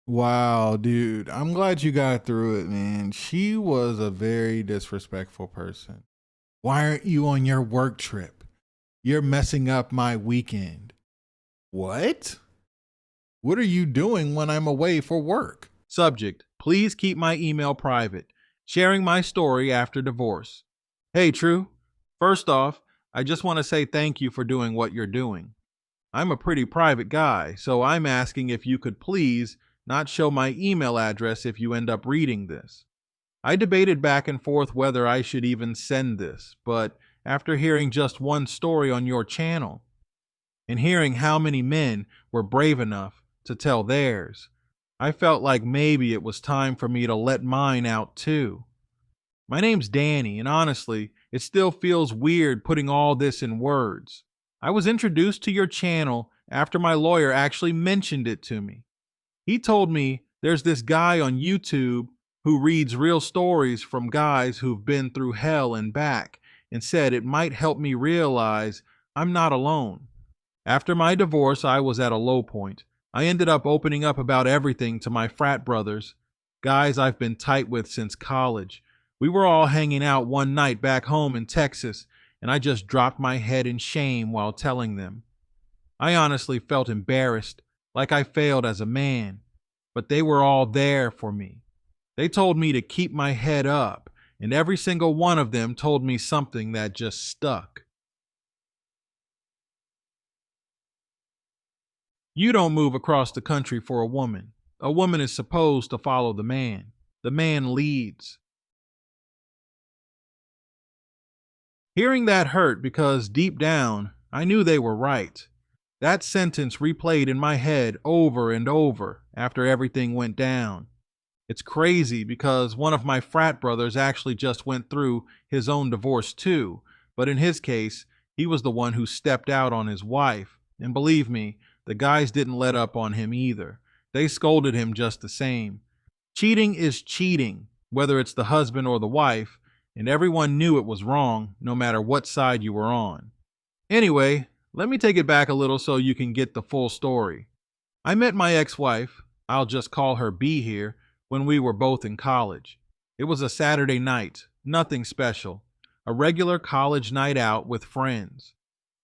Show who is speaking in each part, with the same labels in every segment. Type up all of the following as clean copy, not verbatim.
Speaker 1: Wow, dude. I'm glad you got through it, man. She was a very disrespectful person. Why aren't you on your work trip? You're messing up my weekend. What? What are you doing when I'm away for work?
Speaker 2: Subject: please keep my email private. Sharing my story after divorce. Hey, True. First off, I just want to say thank you for doing what you're doing. I'm a pretty private guy, so I'm asking if you could please not show my email address if you end up reading this. I debated back and forth whether I should even send this, but after hearing just one story on your channel and hearing how many men were brave enough to tell theirs, I felt like maybe it was time for me to let mine out too. My name's Danny, and honestly, it still feels weird putting all this in words. I was introduced to your channel after my lawyer actually mentioned it to me. He told me there's this guy on YouTube who reads real stories from guys who've been through hell and back, and said it might help me realize I'm not alone. After my divorce, I was at a low point. I ended up opening up about everything to my frat brothers, guys I've been tight with since college. We were all hanging out one night back home in Texas, and I just dropped my head in shame while telling them. I honestly felt embarrassed, like I failed as a man, but they were all there for me. They told me to keep my head up, and every single one of them told me something that just stuck. You don't move across the country for a woman. A woman is supposed to follow the man. The man leads. Hearing that hurt because deep down, I knew they were right. That sentence replayed in my head over and over after everything went down. It's crazy because one of my frat brothers actually just went through his own divorce too, but in his case, he was the one who stepped out on his wife. And believe me, the guys didn't let up on him either. They scolded him just the same. Cheating is cheating, whether it's the husband or the wife, and everyone knew it was wrong, no matter what side you were on. Anyway, let me take it back a little so you can get the full story. I met my ex wife, I'll just call her B here, when we were both in college. It was a Saturday night, nothing special, a regular college night out with friends.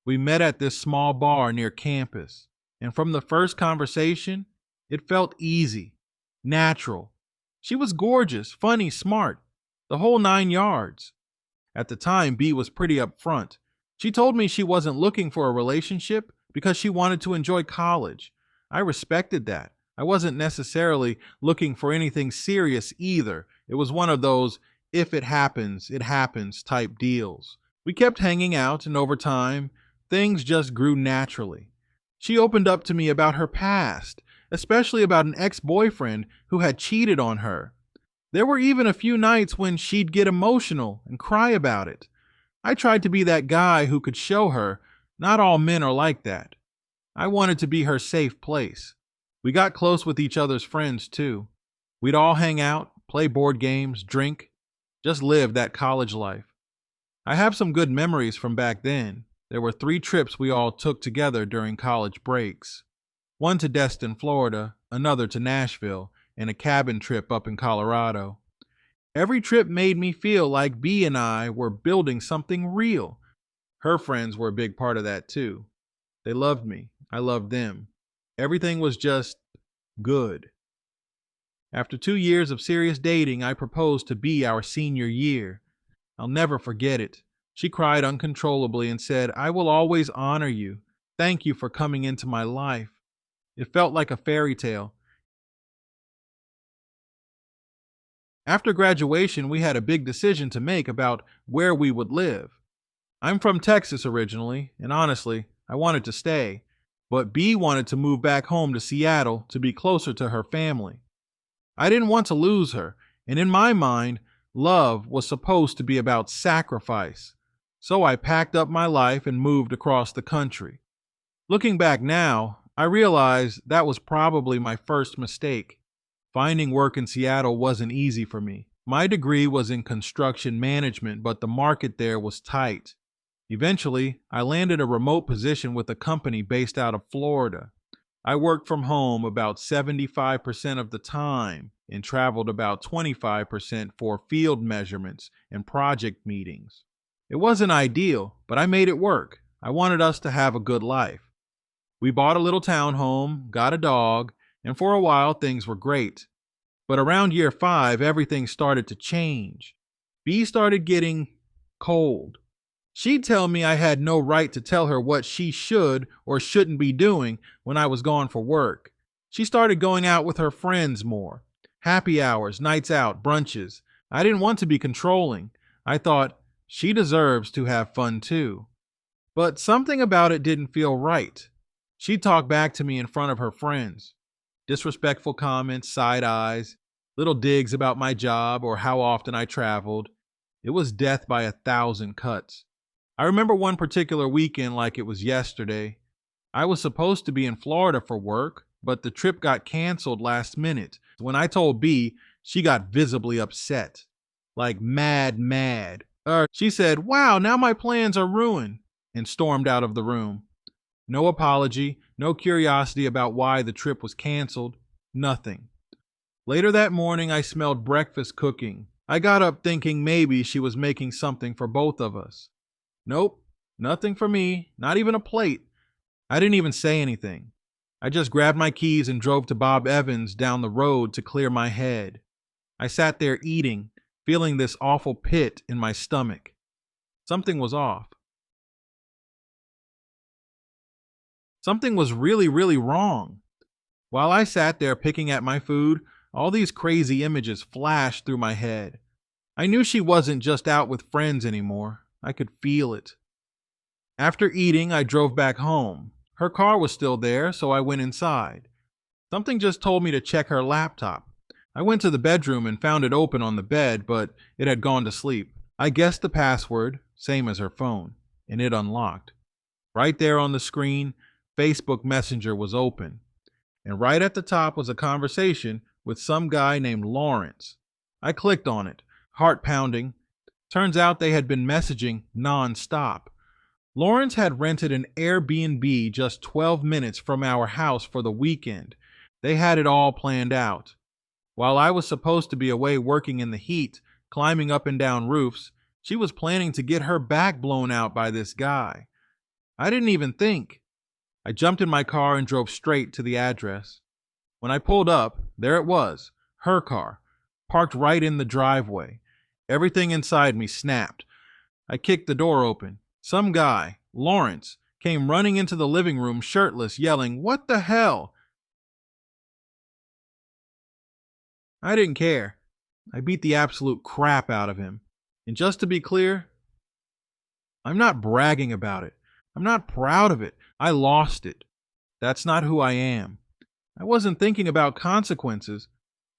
Speaker 2: We met at this small bar near campus, and from the first conversation, it felt easy, natural. She was gorgeous, funny, smart, the whole 9 yards. At the time, B was pretty upfront. She told me she wasn't looking for a relationship because she wanted to enjoy college. I respected that. I wasn't necessarily looking for anything serious either. It was one of those if it happens type deals. We kept hanging out, and over time, things just grew naturally. She opened up to me about her past, especially about an ex boyfriend who had cheated on her. There were even a few nights when she'd get emotional and cry about it. I tried to be that guy who could show her not all men are like that. I wanted to be her safe place. We got close with each other's friends, too. We'd all hang out, play board games, drink, just live that college life. I have some good memories from back then. There were 3 trips we all took together during college breaks: one to Destin, Florida, another to Nashville, and a cabin trip up in Colorado. Every trip made me feel like B and I were building something real. Her friends were a big part of that too. They loved me. I loved them. Everything was just good. After 2 years of serious dating, I proposed to B our senior year. I'll never forget it. She cried uncontrollably and said, "I will always honor you. Thank you for coming into my life." It felt like a fairy tale. After graduation, we had a big decision to make about where we would live. I'm from Texas originally, and honestly, I wanted to stay, but B wanted to move back home to Seattle to be closer to her family. I didn't want to lose her, and in my mind, love was supposed to be about sacrifice. So I packed up my life and moved across the country. Looking back now, I realize that was probably my first mistake. Finding work in Seattle wasn't easy for me. My degree was in construction management, but the market there was tight. Eventually, I landed a remote position with a company based out of Florida. I worked from home about 75% of the time and traveled about 25% for field measurements and project meetings. It wasn't ideal, but I made it work. I wanted us to have a good life. We bought a little townhome, got a dog, and for a while things were great. But around year 5, everything started to change. B started getting cold. She'd tell me I had no right to tell her what she should or shouldn't be doing when I was gone for work. She started going out with her friends more. Happy hours, nights out, brunches. I didn't want to be controlling. I thought, she deserves to have fun too. But something about it didn't feel right. She'd talk back to me in front of her friends. Disrespectful comments, side eyes, little digs about my job or how often I traveled. It was death by 1,000 cuts. I remember one particular weekend like it was yesterday. I was supposed to be in Florida for work, but the trip got canceled last minute. When I told B, she got visibly upset. Like mad. She said, "Wow, now my plans are ruined," and stormed out of the room. No apology, no curiosity about why the trip was canceled, nothing. Later that morning, I smelled breakfast cooking. I got up thinking maybe she was making something for both of us. Nope, nothing for me, not even a plate. I didn't even say anything. I just grabbed my keys and drove to Bob Evans down the road to clear my head. I sat there eating, feeling this awful pit in my stomach. Something was off. Something was really wrong. While I sat there picking at my food, all these crazy images flashed through my head. I knew she wasn't just out with friends anymore. I could feel it. After eating, I drove back home. Her car was still there, so I went inside. Something just told me to check her laptop. I went to the bedroom and found it open on the bed, but it had gone to sleep. I guessed the password, same as her phone, and it unlocked. Right there on the screen, Facebook Messenger was open. And right at the top was a conversation with some guy named Lawrence. I clicked on it, heart pounding. Turns out they had been messaging non-stop. Lawrence had rented an Airbnb just 12 minutes from our house for the weekend. They had it all planned out. While I was supposed to be away working in the heat, climbing up and down roofs, she was planning to get her back blown out by this guy. I didn't even think. I jumped in my car and drove straight to the address. When I pulled up, there it was, her car, parked right in the driveway. Everything inside me snapped. I kicked the door open. Some guy, Lawrence, came running into the living room shirtless, yelling, "What the hell?" I didn't care. I beat the absolute crap out of him. And just to be clear, I'm not bragging about it. I'm not proud of it. I lost it. That's not who I am. I wasn't thinking about consequences.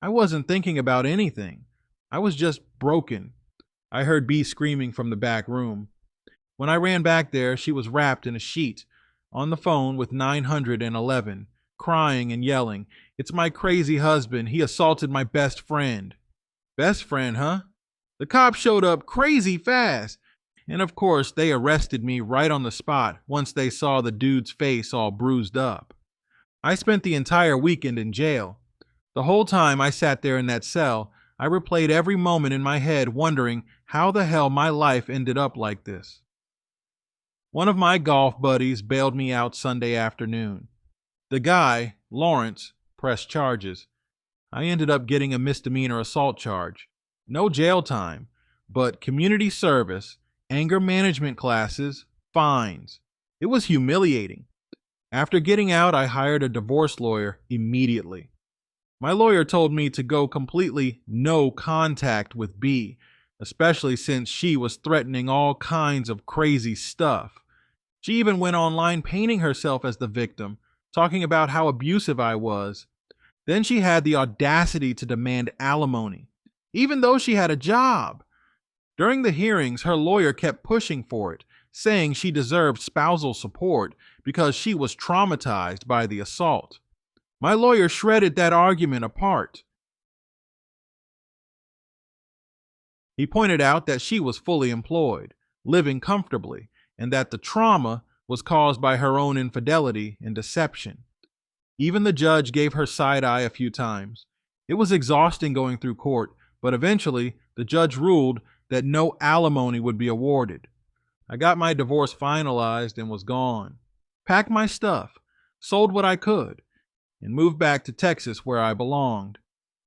Speaker 2: I wasn't thinking about anything. I was just broken. I heard B screaming from the back room. When I ran back there, she was wrapped in a sheet, on the phone with 911, crying and yelling, "It's my crazy husband. He assaulted my best friend." Best friend, huh? The cops showed up crazy fast. And of course, they arrested me right on the spot once they saw the dude's face all bruised up. I spent the entire weekend in jail. The whole time I sat there in that cell, I replayed every moment in my head wondering how the hell my life ended up like this. One of my golf buddies bailed me out Sunday afternoon. The guy, Lawrence, pressed charges. I ended up getting a misdemeanor assault charge. No jail time, but community service, anger management classes, fines. It was humiliating. After getting out, I hired a divorce lawyer immediately. My lawyer told me to go completely no contact with B, especially since she was threatening all kinds of crazy stuff. She even went online painting herself as the victim, talking about how abusive I was. Then she had the audacity to demand alimony, even though she had a job. During the hearings, her lawyer kept pushing for it, saying she deserved spousal support because she was traumatized by the assault. My lawyer shredded that argument apart. He pointed out that she was fully employed, living comfortably, and that the trauma was caused by her own infidelity and deception. Even the judge gave her side eye a few times. It was exhausting going through court, but eventually the judge ruled that no alimony would be awarded. I got my divorce finalized and was gone. Packed my stuff, sold what I could, and moved back to Texas where I belonged.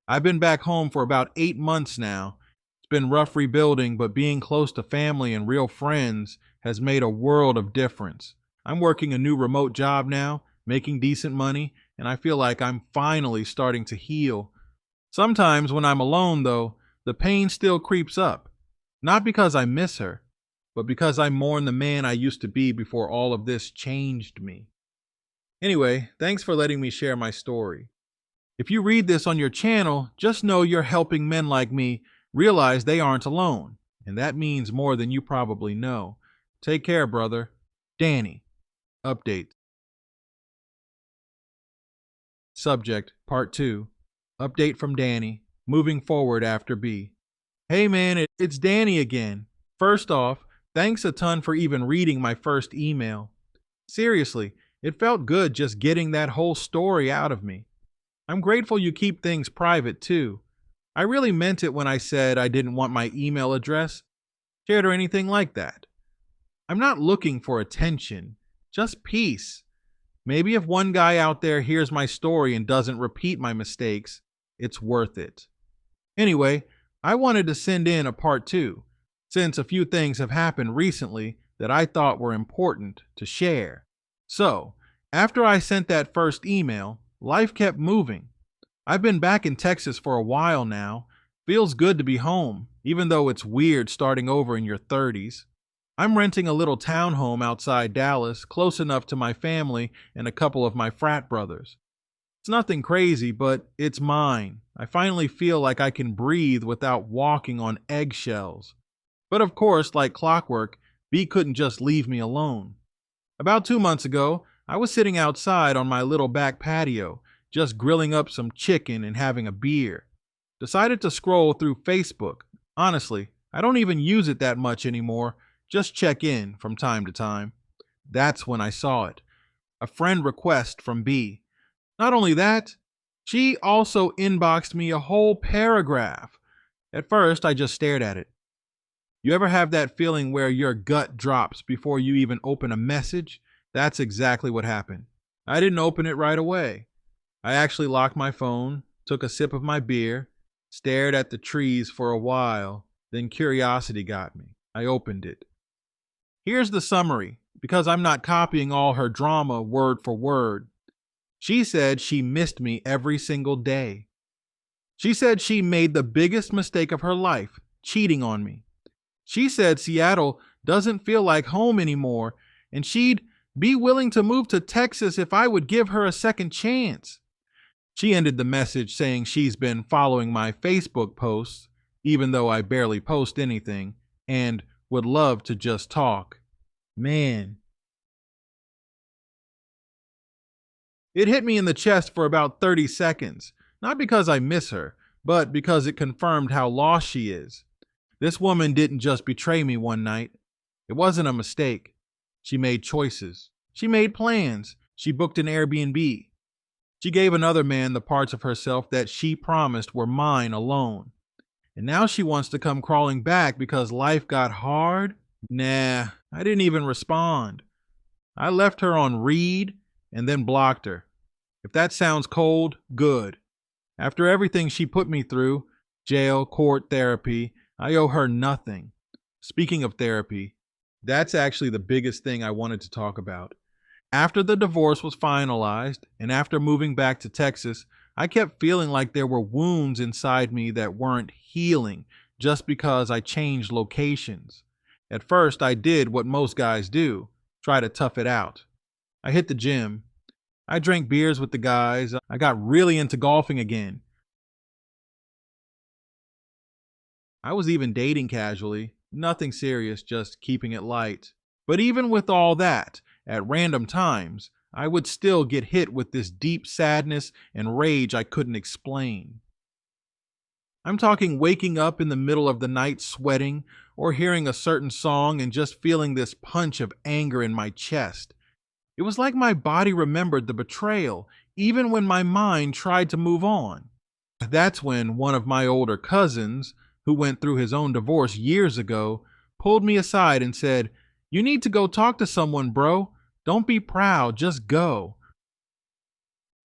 Speaker 2: I've been back home for about 8 months now. It's been rough rebuilding, but being close to family and real friends has made a world of difference. I'm working a new remote job now, making decent money, and I feel like I'm finally starting to heal. Sometimes when I'm alone, though, the pain still creeps up. Not because I miss her, but because I mourn the man I used to be before all of this changed me. Anyway, thanks for letting me share my story. If you read this on your channel, just know you're helping men like me realize they aren't alone, and that means more than you probably know. Take care, brother. Danny. Update. Subject, Part 2. Update from Danny. Moving forward after B. Hey man, it's Danny again. First off, thanks a ton for even reading my first email. Seriously, it felt good just getting that whole story out of me. I'm grateful you keep things private too. I really meant it when I said I didn't want my email address shared or anything like that. I'm not looking for attention, just peace. Maybe if one guy out there hears my story and doesn't repeat my mistakes, it's worth it. Anyway, I wanted to send in a part 2, since a few things have happened recently that I thought were important to share. So, after I sent that first email, life kept moving. I've been back in Texas for a while now. Feels good to be home, even though it's weird starting over in your 30s. I'm renting a little townhome outside Dallas, close enough to my family and a couple of my frat brothers. It's nothing crazy, but it's mine. I finally feel like I can breathe without walking on eggshells. But of course, like clockwork, B couldn't just leave me alone. About 2 months ago, I was sitting outside on my little back patio, just grilling up some chicken and having a beer. Decided to scroll through Facebook. Honestly, I don't even use it that much anymore. Just check in from time to time. That's when I saw it. A friend request from B. Not only that, she also inboxed me a whole paragraph. At first, I just stared at it. You ever have that feeling where your gut drops before you even open a message? That's exactly what happened. I didn't open it right away. I actually locked my phone, took a sip of my beer, stared at the trees for a while, then curiosity got me. I opened it. Here's the summary, because I'm not copying all her drama word for word. She said she missed me every single day. She said she made the biggest mistake of her life, cheating on me. She said Seattle doesn't feel like home anymore, and she'd be willing to move to Texas if I would give her a second chance. She ended the message saying she's been following my Facebook posts, even though I barely post anything, and would love to just talk. Man. It hit me in the chest for about 30 seconds, not because I miss her, but because it confirmed how lost she is. This woman didn't just betray me one night. It wasn't a mistake. She made choices. She made plans. She booked an Airbnb. She gave another man the parts of herself that she promised were mine alone. And now she wants to come crawling back because life got hard? Nah, I didn't even respond. I left her on read and then blocked her. If that sounds cold, good. After everything she put me through, jail, court, therapy, I owe her nothing. Speaking of therapy, that's actually the biggest thing I wanted to talk about. After the divorce was finalized and after moving back to Texas, I kept feeling like there were wounds inside me that weren't healing just because I changed locations. At first, I did what most guys do, try to tough it out. I hit the gym. I drank beers with the guys. I got really into golfing again. I was even dating casually. Nothing serious, just keeping it light. But even with all that, at random times, I would still get hit with this deep sadness and rage I couldn't explain. I'm talking waking up in the middle of the night sweating, or hearing a certain song and just feeling this punch of anger in my chest. It was like my body remembered the betrayal, even when my mind tried to move on. That's when one of my older cousins, who went through his own divorce years ago, pulled me aside and said, "You need to go talk to someone, bro. Don't be proud, just go."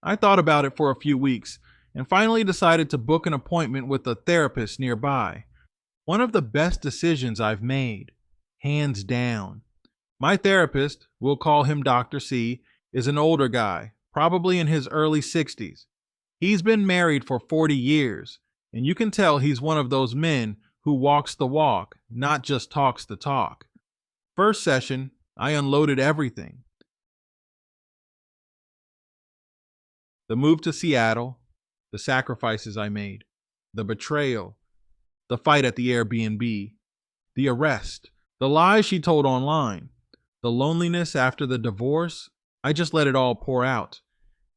Speaker 2: I thought about it for a few weeks and finally decided to book an appointment with a therapist nearby. One of the best decisions I've made, hands down. My therapist, we'll call him Dr. C, is an older guy, probably in his early 60s. He's been married for 40 years, and you can tell he's one of those men who walks the walk, not just talks the talk. First session, I unloaded everything. The move to Seattle, the sacrifices I made, the betrayal, the fight at the Airbnb, the arrest, the lies she told online, the loneliness after the divorce. I just let it all pour out.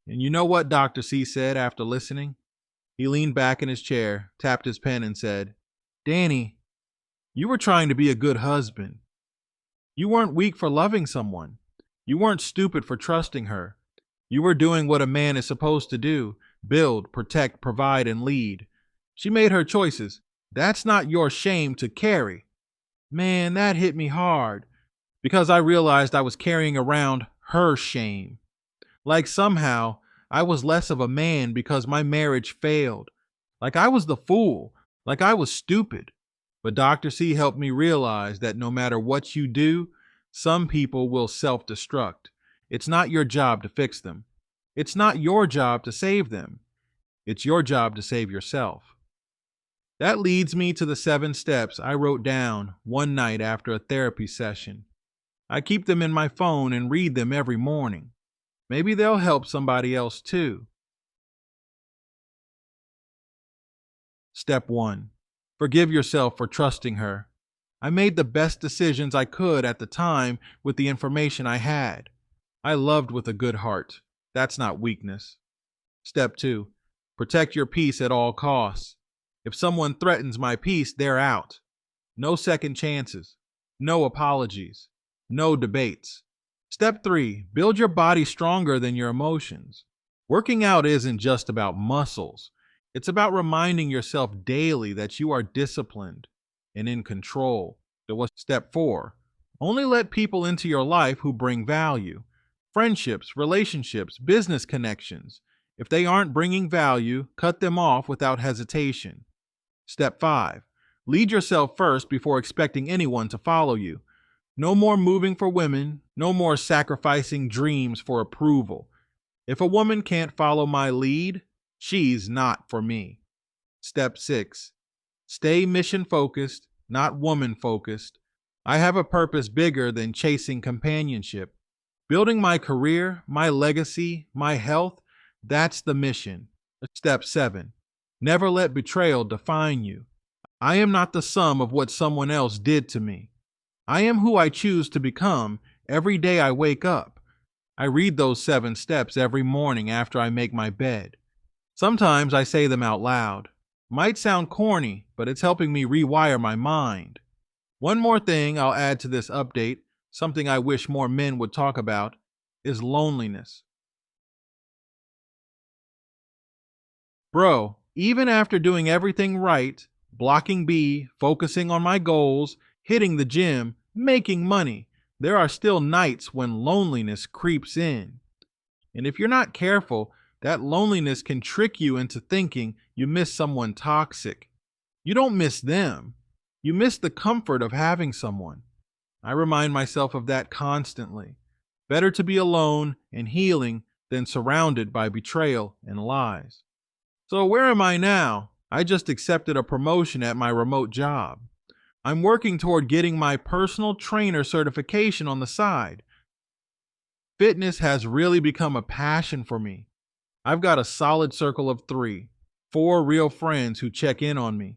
Speaker 2: And you know what Dr. C said after listening? He leaned back in his chair, tapped his pen, and said, "Danny, you were trying to be a good husband. You weren't weak for loving someone. You weren't stupid for trusting her. You were doing what a man is supposed to do: build, protect, provide, and lead. She made her choices. That's not your shame to carry." Man, that hit me hard because I realized I was carrying around her shame. Like somehow I was less of a man because my marriage failed. Like I was the fool. Like I was stupid. But Dr. C helped me realize that no matter what you do, some people will self-destruct. It's not your job to fix them. It's not your job to save them. It's your job to save yourself. That leads me to the 7 steps I wrote down one night after a therapy session. I keep them in my phone and read them every morning. Maybe they'll help somebody else too. Step 1. Forgive yourself for trusting her. I made the best decisions I could at the time with the information I had. I loved with a good heart. That's not weakness. Step 2. Protect your peace at all costs. If someone threatens my peace, they're out. No second chances. No apologies. No debates. Step 3. Build your body stronger than your emotions. Working out isn't just about muscles. It's about reminding yourself daily that you are disciplined and in control. So what's step 4? Only let people into your life who bring value. Friendships, relationships, business connections. If they aren't bringing value, cut them off without hesitation. Step 5. Lead yourself first before expecting anyone to follow you. No more moving for women. No more sacrificing dreams for approval. If a woman can't follow my lead, she's not for me. Step 6. Stay mission focused, not woman focused. I have a purpose bigger than chasing companionship. Building my career, my legacy, my health, that's the mission. Step 7. Never let betrayal define you. I am not the sum of what someone else did to me. I am who I choose to become every day I wake up. I read those 7 steps every morning after I make my bed. Sometimes I say them out loud. Might sound corny, but it's helping me rewire my mind. One more thing I'll add to this update, something I wish more men would talk about, is loneliness. Bro, even after doing everything right, blocking B, focusing on my goals, hitting the gym, making money, there are still nights when loneliness creeps in. And if you're not careful, that loneliness can trick you into thinking you miss someone toxic. You don't miss them. You miss the comfort of having someone. I remind myself of that constantly. Better to be alone and healing than surrounded by betrayal and lies. So where am I now? I just accepted a promotion at my remote job. I'm working toward getting my personal trainer certification on the side. Fitness has really become a passion for me. I've got a solid circle of 3, 4 real friends who check in on me.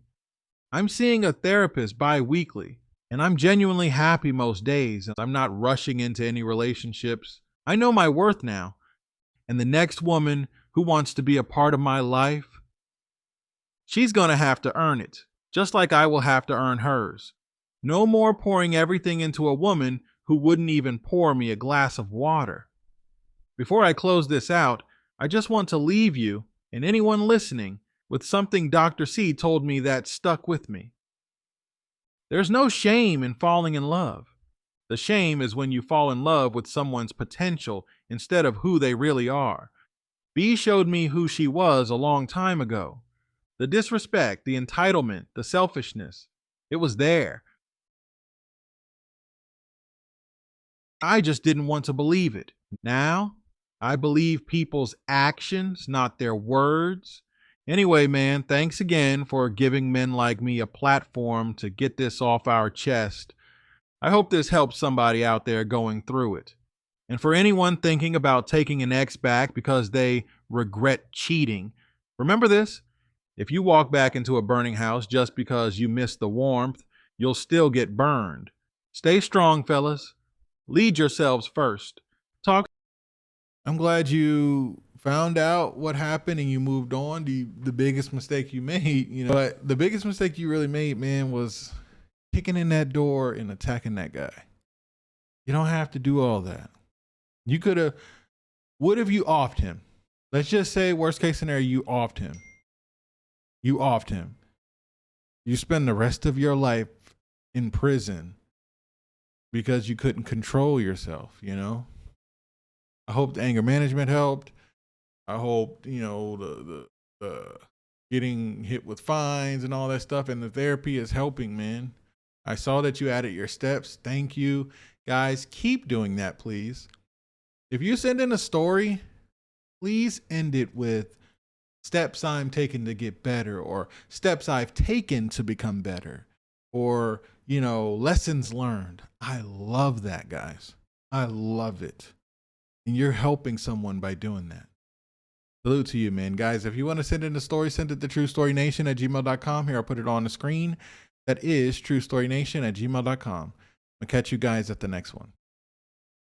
Speaker 2: I'm seeing a therapist bi-weekly, and I'm genuinely happy most days. I'm not rushing into any relationships. I know my worth now. And the next woman who wants to be a part of my life, she's going to have to earn it, just like I will have to earn hers. No more pouring everything into a woman who wouldn't even pour me a glass of water. Before I close this out, I just want to leave you and anyone listening with something Dr. C told me that stuck with me. There's no shame in falling in love. The shame is when you fall in love with someone's potential instead of who they really are. B showed me who she was a long time ago. The disrespect, the entitlement, the selfishness, it was there. I just didn't want to believe it. Now, I believe people's actions, not their words. Anyway, man, thanks again for giving men like me a platform to get this off our chest. I hope this helps somebody out there going through it. And for anyone thinking about taking an ex back because they regret cheating, remember this: if you walk back into a burning house just because you missed the warmth, you'll still get burned. Stay strong, fellas. Lead yourselves first.
Speaker 1: I'm glad you found out what happened and you moved on. The biggest mistake you made, but the biggest mistake you really made, man, was kicking in that door and attacking that guy. You don't have to do all that. You could have, what if you offed him? Let's just say, worst case scenario, you offed him. You offed him. You spend the rest of your life in prison because you couldn't control yourself, I hope the anger management helped. I hope, the getting hit with fines and all that stuff and the therapy is helping, man. I saw that you added your steps. Thank you. Guys, keep doing that, please. If you send in a story, please end it with steps I'm taking to get better, or steps I've taken to become better, or, lessons learned. I love that, guys. I love it. And you're helping someone by doing that. Salute to you, man. Guys, if you want to send in a story, send it to truestorynation@gmail.com. Here, I'll put it on the screen. That is truestorynation@gmail.com. I'll catch you guys at the next one.